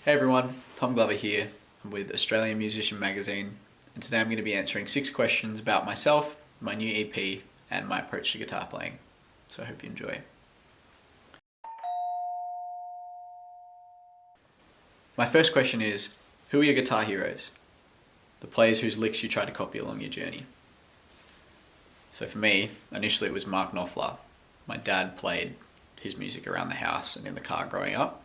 Hey everyone, Tom Glover here. I'm with Australian Musician Magazine, and today I'm going to be answering 6 questions about myself, my new EP, and my approach to guitar playing. So I hope you enjoy. My first question is, who are your guitar heroes? The players whose licks you try to copy along your journey. So for me, initially it was Mark Knopfler. My dad played his music around the house and in the car growing up,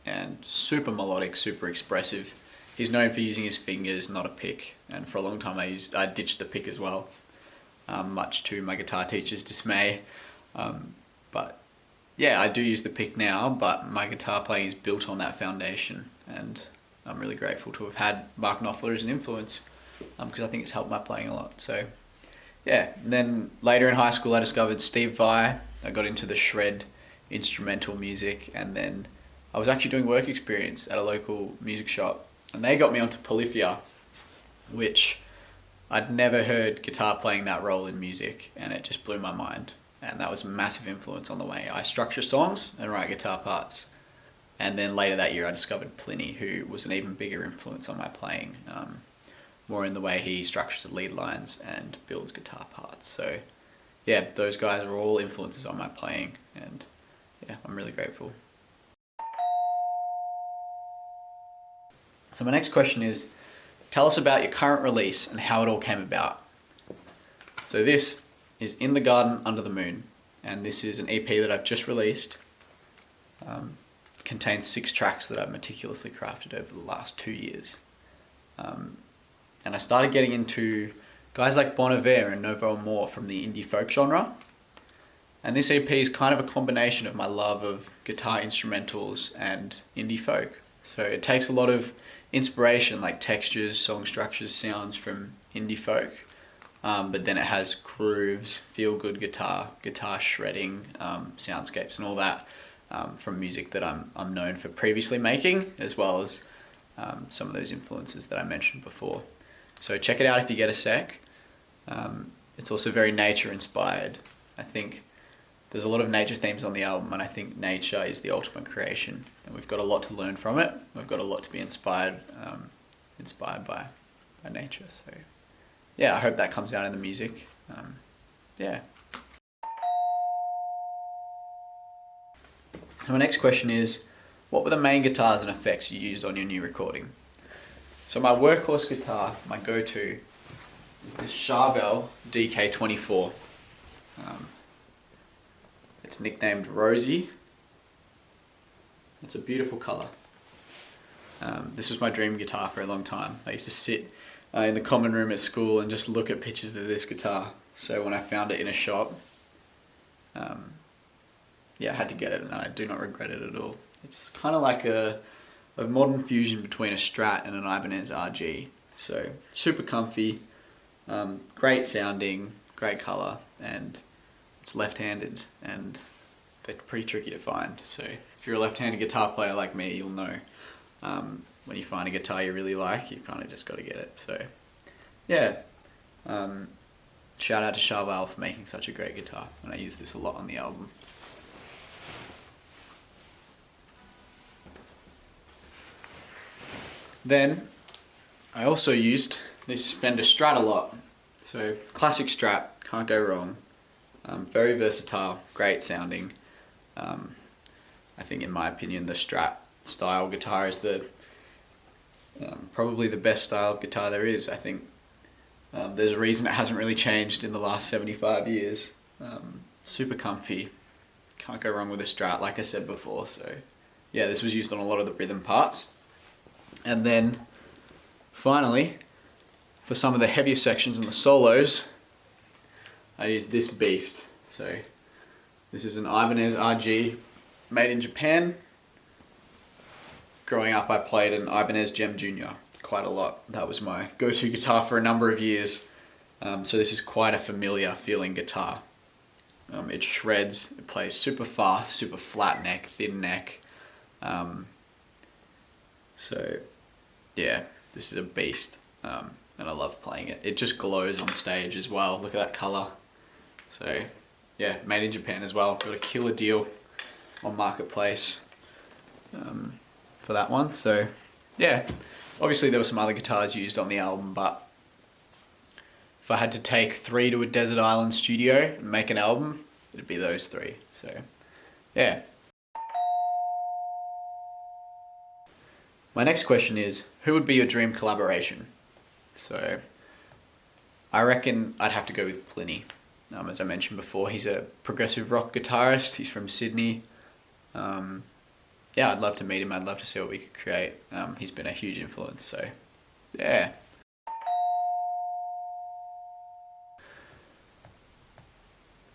and super melodic, super expressive. He's known for using his fingers, not a pick, and for a long time I ditched the pick as well, much to my guitar teacher's dismay. But yeah, I do use the pick now, but my guitar playing is built on that foundation, and I'm really grateful to have had Mark Knopfler as an influence, because I think it's helped my playing a lot. So yeah, and then later in high school I discovered Steve Vai. I got into the shred instrumental music, and then I was actually doing work experience at a local music shop, and they got me onto Polyphia, which I'd never heard guitar playing that role in music, and it just blew my mind. And that was a massive influence on the way I structure songs and write guitar parts. And then later that year I discovered Pliny, who was an even bigger influence on my playing, more in the way he structures the lead lines and builds guitar parts. So yeah, those guys are all influences on my playing, and yeah, I'm really grateful. So my next question is, tell us about your current release and how it all came about. So this is In the Garden Under the Moon, and this is an EP that I've just released. It contains 6 tracks that I've meticulously crafted over the last 2 years. And I started getting into guys like Bon Iver and Novo Amor from the indie folk genre. And this EP is kind of a combination of my love of guitar instrumentals and indie folk. So it takes a lot of inspiration, like textures, song structures, sounds from indie folk, but then it has grooves, feel-good guitar shredding, soundscapes and all that from music that I'm known for previously making, as well as some of those influences that I mentioned before. So check it out if you get a sec. It's also very nature inspired. I think there's a lot of nature themes on the album, and I think nature is the ultimate creation, and we've got a lot to learn from it. We've got a lot to be inspired by nature. So yeah, I hope that comes out in the music. Yeah. And my next question is, what were the main guitars and effects you used on your new recording? So my workhorse guitar, my go-to, is this Charvel DK24. It's nicknamed Rosie. It's a beautiful colour. This was my dream guitar for a long time. I used to sit in the common room at school and just look at pictures of this guitar. So when I found it in a shop, yeah, I had to get it, and I do not regret it at all. It's kind of like a modern fusion between a Strat and an Ibanez RG. So super comfy, great sounding, great colour, and it's left-handed, and they're pretty tricky to find. So if you're a left-handed guitar player like me, you'll know when you find a guitar you really like, you kind of just got to get it. So yeah, shout out to Charvel for making such a great guitar, and I use this a lot on the album. Then I also used this Fender Strat a lot. So classic Strat, can't go wrong. Very versatile, great sounding. I think in my opinion the Strat style guitar is probably the best style of guitar there is. I think there's a reason it hasn't really changed in the last 75 years. Super comfy, can't go wrong with a Strat, like I said before. So yeah, this was used on a lot of the rhythm parts. And then finally, for some of the heavier sections and the solos, I used this beast. So this is an Ibanez RG made in Japan. Growing up I played an Ibanez Gem Junior quite a lot. That was my go-to guitar for a number of years. So this is quite a familiar feeling guitar. It shreds, it plays super fast, super flat neck, thin neck. So yeah, this is a beast, and I love playing it. It just glows on stage as well. Look at that colour. So yeah, made in Japan as well. Got a killer deal on Marketplace for for that one. So yeah, obviously there were some other guitars used on the album, but if I had to take 3 to a desert island studio and make an album, it'd be those 3. So yeah. My next question is, who would be your dream collaboration? So I reckon I'd have to go with Pliny. As I mentioned before, he's a progressive rock guitarist. He's from Sydney. Yeah, I'd love to meet him. I'd love to see what we could create. He's been a huge influence, so yeah.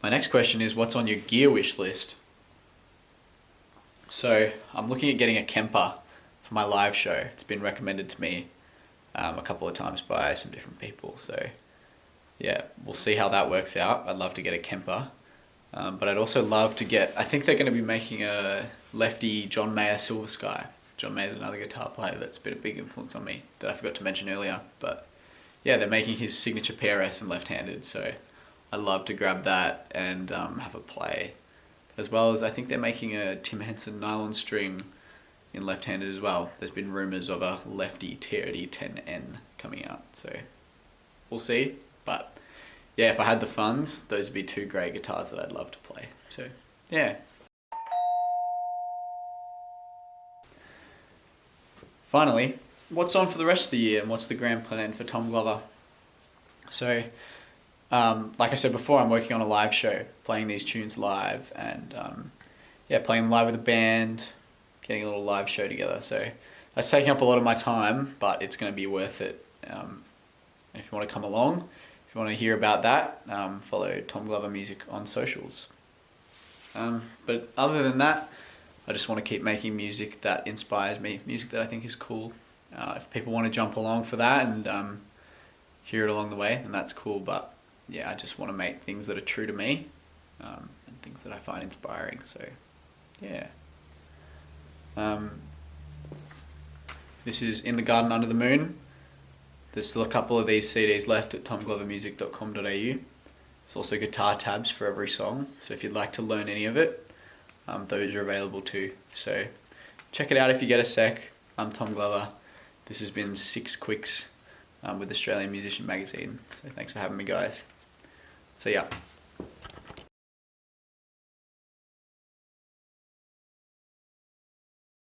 My next question is, what's on your gear wish list? So I'm looking at getting a Kemper for my live show. It's been recommended to me a couple of times by some different people. So yeah, we'll see how that works out. I'd love to get a Kemper. But I'd also love to get, I think they're going to be making a lefty John Mayer Silver Sky. John Mayer's another guitar player that's been a big influence on me that I forgot to mention earlier. But yeah, they're making his signature PRS in left-handed, so I'd love to grab that and have a play. As well as I think they're making a Tim Henson nylon string in left-handed as well. There's been rumours of a lefty TRD 10N coming out, so we'll see. But yeah, if I had the funds, those would be 2 great guitars that I'd love to play. So yeah. Finally, what's on for the rest of the year and what's the grand plan for Tom Glover? So like I said before, I'm working on a live show, playing these tunes live and yeah, playing them live with a band, getting a little live show together. So that's taking up a lot of my time, but it's going to be worth it. If you want to come along, if you want to hear about that, follow Tom Glover Music on socials. But other than that, I just want to keep making music that inspires me, music that I think is cool. If people want to jump along for that and hear it along the way, then that's cool. But yeah, I just want to make things that are true to me and things that I find inspiring. So yeah. This is In the Garden Under the Moon. There's still a couple of these CDs left at tomglovermusic.com.au. There's also guitar tabs for every song, so if you'd like to learn any of it, those are available too. So check it out if you get a sec. I'm Tom Glover. This has been Six Quix with Australian Musician Magazine. So thanks for having me, guys. See ya.